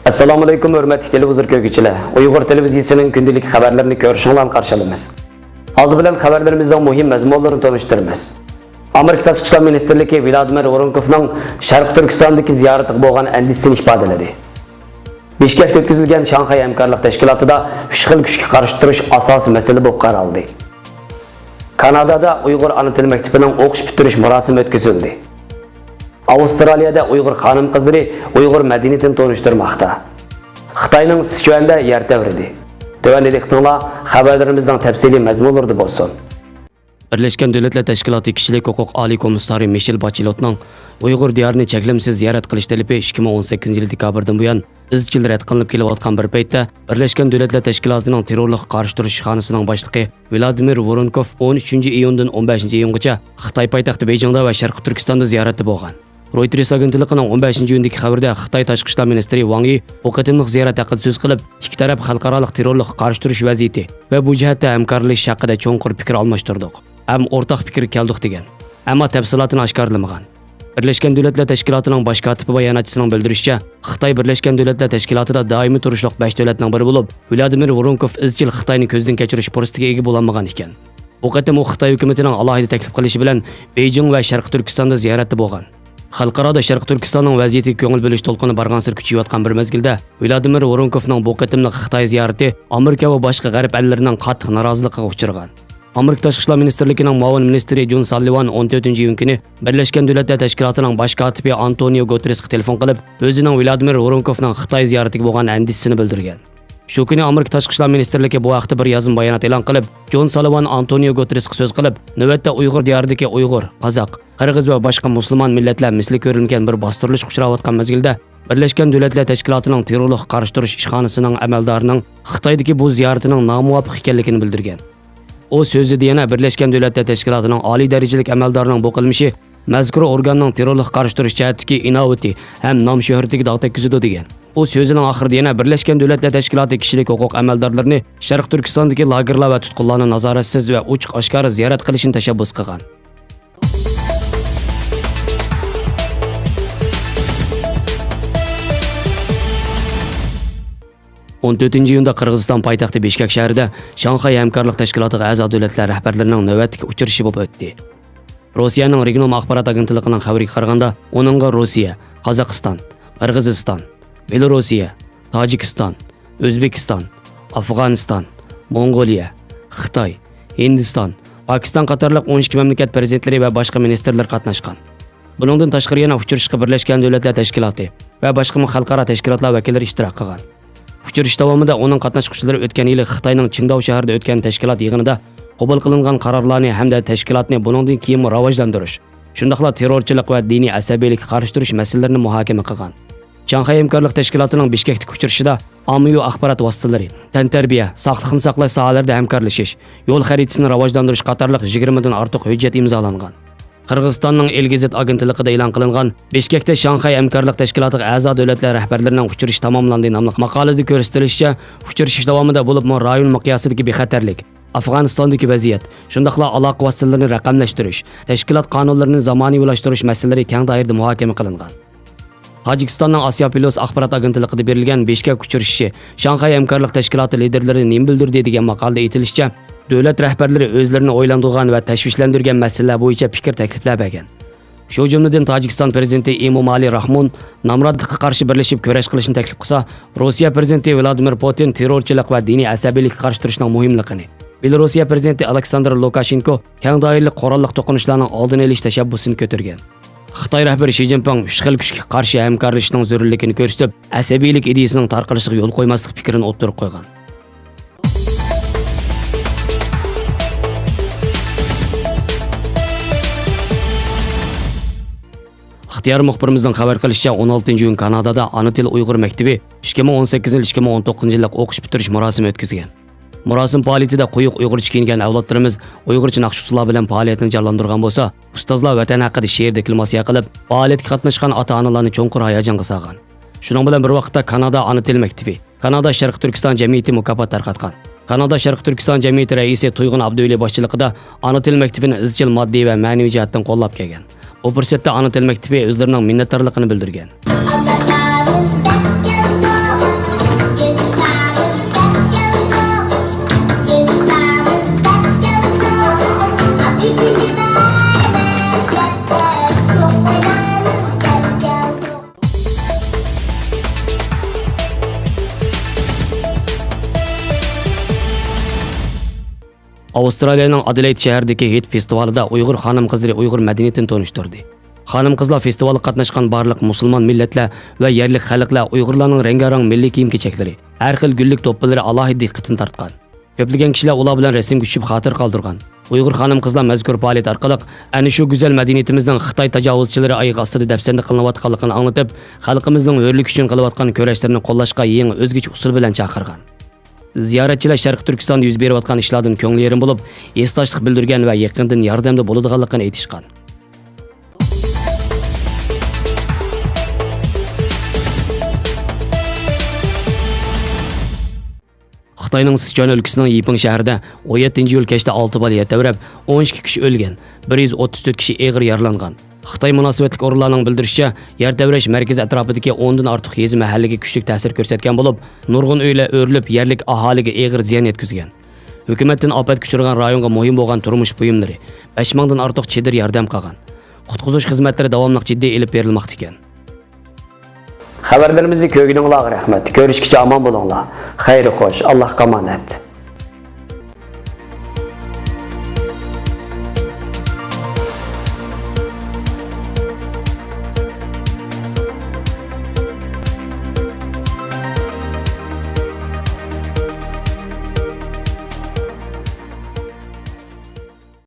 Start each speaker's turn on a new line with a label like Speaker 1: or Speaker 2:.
Speaker 1: Assalomu alaykum hurmatli televizor ko'rguvchilar. Uyg'ur televiziyasining kundalik xabarlarini ko'rishinglarni qarshi olamiz. Oldi bilan xabarlarimizning muhim mazmunlarini tanishtiramiz. Amerika Tashqi ishlar ministrligi Vladimir Voronkovning Sharq Turkistondagi ziyaratiga bo'lgan andisini ifodaladi. Bishkekda o'tkazilgan Shanxay hamkorlik tashkilotida 3 xil kuchga qarshi turish asosiy masala bo'lib qaraldi. Kanadada Uyg'ur ana til maktabining o'qish bitirish marosimi o'tkazildi. Avustraliyada Uyg'ur xonim qizlari Uyg'ur madaniyatini tanishtirmoqda. Xitoyning Sichuanda yer davridi. Tövənlikdə xəbərlərimizdən təfsili məzmunlarda bolsun.
Speaker 2: Birləşmiş Dövlətlər Təşkilatı Kişilik Hüquq Ali Komissarı Michel Bachelet'nin Uyğur diyarını çəklimsiz ziyaret qilish tələbi 2018 yılı dekabrdan buyan izchil rədd qılınıb kelayotgan bir paytda Birləşmiş Dövlətlər Təşkilatı'nın terrorluq qarşı turuş işxanasının başlığı Vladimir Voronkov 13 iyundan 15 iyungacha Xitoy poytaxti Beyjingda və Şərqi Türkistonda ziyaretdə bolğan. Reuters agentligining 15 iyundagi xabarida Xitoy Tashqi ishlar ministri Wang Yi bu qatimliq ziyorat haqida so'z qilib, ikki taraf xalqaro terrorlikqa qarshi turish vaziyati va bu jihatda hamkorlik haqida cho'nqur fikr almashtirdik. Ham o'rtaq fikr keldik degan. Ammo tafsilotini oshkorlamagan. Birlashgan Davlatlar Tashkilotining bosh kotibi bayonotchisining bildirishicha, Xitoy Birlashgan Davlatlar Tashkilotida doimiy turishliq 5 davlatning biri bo'lib, Vladimir Voronkov izchil Xitoyni ko'zdan kechirish fursatiga ega bo'lmagan ekan. Bu qatim u Xitoy hukumatining alohida taklif qilishi bilan Beyjing va Sharq Turkistonda ziyoratda bo'lgan. Xalqarada Sharq Turkistonning vaziyatiga ko'ngil bo'lish to'lqini barg'ansir kuchayotgan bir mezgilda Vladimir Voronkovning bu qatimliq Xitoy ziyorati Amerika va boshqa g'arb ellarining qattiq noroziligiga uchragan. Amerika Tashqi ishlar ministrligining muavin ministri John Sullivan 14-iyun kuni Birlashgan Davlatlar Tashkilotining bosh kotibi Antonio Guterresga telefon qilib, o'zining Vladimir Voronkovning Xitoy ziyoratiga bo'lgan andisini bildirgan. Shu kuni Amerika Tashqi ishlar ministrligi bu vaqtda bir yozma bayonot e'lon qilib, John Sullivan Antonio Guterresga so'z qilib, navbatda Uyg'ur diyoridagi Uyg'ur, Qozoq, Qirg'iz va boshqa musulmon millatlar misli ko'rilgan bir bostirilish uchrayotgan mezgilda Birlashgan Davlatlar Tashkilotining terrorlikqa qarshi turish ishxonasining amaldorining Xitoydagi bu ziyoratining nomuvofiq ekanligini bildirgan. O so'zida yana Birlashgan Davlatlar Tashkilotining oliy darajalik amaldorining bu qilmishi mazkur organning terrorlikqa qarshi turish jihatdagi inovati ham nom shuhratiga dog' tekkizadi degan. O so'zining oxirida yana Birlashgan Davlatlar Tashkiloti kishilik huquq amaldorlarini Sharq Turkistondagi lagerlar va tutqunlarni nazoratsiz va ochiq-oshkora ziyorat qilishini tashabbus qilgan. iyunda Qirg'iziston poytaxti Bishkek shahrida Shanxay hamkorlik tashkilotiga a'zo davlatlar rahbarlarining navbatdagi uchrashuvi bo'lib o'tdi. Rossiyaning Regional axborot agentligining xabariga qaraganda, uningga Rossiya, Qozog'iston, Qirg'iziston, Belorussiya, Tojikiston, O'zbekiston, Afg'oniston, Mongoliya, Xitoy, Hindiston, Pokiston qatorliq 12 mamlakat prezidentlari va boshqa ministerlar qatnashgan. Buningdan tashqari yana uchrashishga Birlashgan Davlatlar Tashkiloti va boshqa xalqaro tashkilotlar vakillari ishtirok qilgan. Uchrashuv davomida uning qatnashchilari o'tgan yili Xitoyning Qingdao shahrida o'tgan tashkilot yig'inida qabul qilingan qarorlarni hamda tashkilotni buningdan keyin rivojlantirish, shundaqla terrorchilik va diniy asabiylikka qarshi turish masalalarini muhokama qilgan. Shanxay hamkorlik tashkilotining Bishkekdagi uchrashuvida ommaviy axborot vositalari, tantarbiya, sog'liqni saqlash sohalarida hamkorlashish, yo'l xaritasini rivojlantirish qatorliq 20 dan ortiq hujjat imzolangan. Qirg'izistonning El-Gazet agentligida e'lon qilingan Bishkekda Shanxay hamkorlik tashkilotiga a'zo davlatlar rahbarlarining uchrashuvi tamomlandi nomli maqolada ko'rsatilishicha, uchrashuv davomida bo'lib rayon miqyosidagi bexatarlik, Afg'onistondagi vaziyat, shundaqla aloqa vositalarini raqamlashtirish, tashkilot qonunlarini zamoniylashtirish masalalari keng doirada muhokama qilingan. Tojikistonning Osiyo Plus axborot agentligida berilgan Bishkek uchrashuvi Shanxay hamkorlik tashkiloti liderlari nima bildirdi degan maqolada aytilishicha, davlat rahbarlari o'zlarini o'ylantirgan va tashvishlantirgan masalalar bo'yicha fikr takliflar bergan. Shu jumladan Tojikiston prezidenti Emomali Rahmon nomrodlikqa qarshi birlashib kurash qilishni taklif qilsa, Rossiya prezidenti Vladimir Putin terrorchilik va diniy asabiylikka qarshi turishning muhimligini, Belorussiya prezidenti Aleksandr Lukashenko keng doirali qurolliq to'qinishlarning oldini olish tashabbusini ko'targan. Xitoy rahbari Shi Jinping 3 xil kuchga qarshi hamkorlashning zarurligini ko'rsatib, asabiylik ideyasining tarqalishiga yo'l qo'ymaslik fikrini o'ttirib qo'ygan. İxtiyar muxbirimizning xabar qilishicha 16-iyun Kanadada ana til Uyg'ur maktabi 2018-2019 yillik o'qish bitirish marosimi o'tkazgan. Marosim faoliyatida quyuq Uyg'urcha kiyingan avlodlarimiz Uyg'urcha naqsh-usullar bilan faoliyatini jonlantirgan bo'lsa, ustozlar vatan haqida she'r deklamatsiya qilib, faoliyatga qatnashgan ota-onalarni cho'nqur hayajonga solgan. Shuning bilan bir vaqtda Kanada ana til maktabi, Kanada Sharq Turkiston jamiyati mukofot tarqatgan. Kanada Sharq Turkiston jamiyati raisi To'yg'un Abduvali boshchiligida ana til maktabini izchil moddiy va ma'naviy jihatdan qo'llab kelgan. Bu fursatda ana til maktabi o'zlarining minnatdorligini bildirgan. Avstraliyaning Adelaide shahridagi Hit festivalida Uyg'ur xonim-qizlari Uyg'ur madaniyatini tanishtirdi. Xonim-qizlar festivalga qatnashgan barliq musulmon millatlar va yerlik xalqlar Uyg'urlarning rangarang milliy kiyim-kechaklari, har xil gullik to'ppalari alohida diqqatini tortgan. Ko'plagan kishilar ular bilan rasmga tushib xotir qoldirgan. Uyg'ur xonim-qizlar mazkur faoliyat orqali ana shu go'zal madaniyatimizning Xitoy tajovuzchilari oyog'i ostida dafsanda qilinayotganligini anglatib, xalqimizning hurlik uchun qilayotgan kurashlarini qo'llashga yangi o'zgacha usul bilan chaqirgan. Ziyoratchilar Sharq Turkistonda yuz berayotgan ishlardan ko'ngli yerim bo'lib, esdoshlik bildirgan va yaqindan yordamda bo'ladiganligini aytishgan. Xitoyning Sichuan өлкәсенең Yiping shahrida 17-iyul kechda 6 bola yetaverib, 12 kishi o'lgan, 134 kishi og'ir yaralangan. Xitoy munosabatli o'rinlarning bildirishicha, yer tavrash markazi atrofidagi 10 dan ortiq yezi mahallaga kuchli ta'sir ko'rsatgan bo'lib, nurg'un uylar o'rilib, yerlik aholiga og'ir ziyon yetkazgan. Hukumatdan ofatga uchragan rayonga muhim bo'lgan turmush buyumlari 5000 dan ortiq chedir yordam qilgan. Qutqizish xizmatlari davomli jiddiy elib berilmoqda ekan.
Speaker 1: Xəbərlərimizi köygünüңlər rəhmət. Görüşkiçə aman bulunlar. Xeyri xoş. Allah qamanət.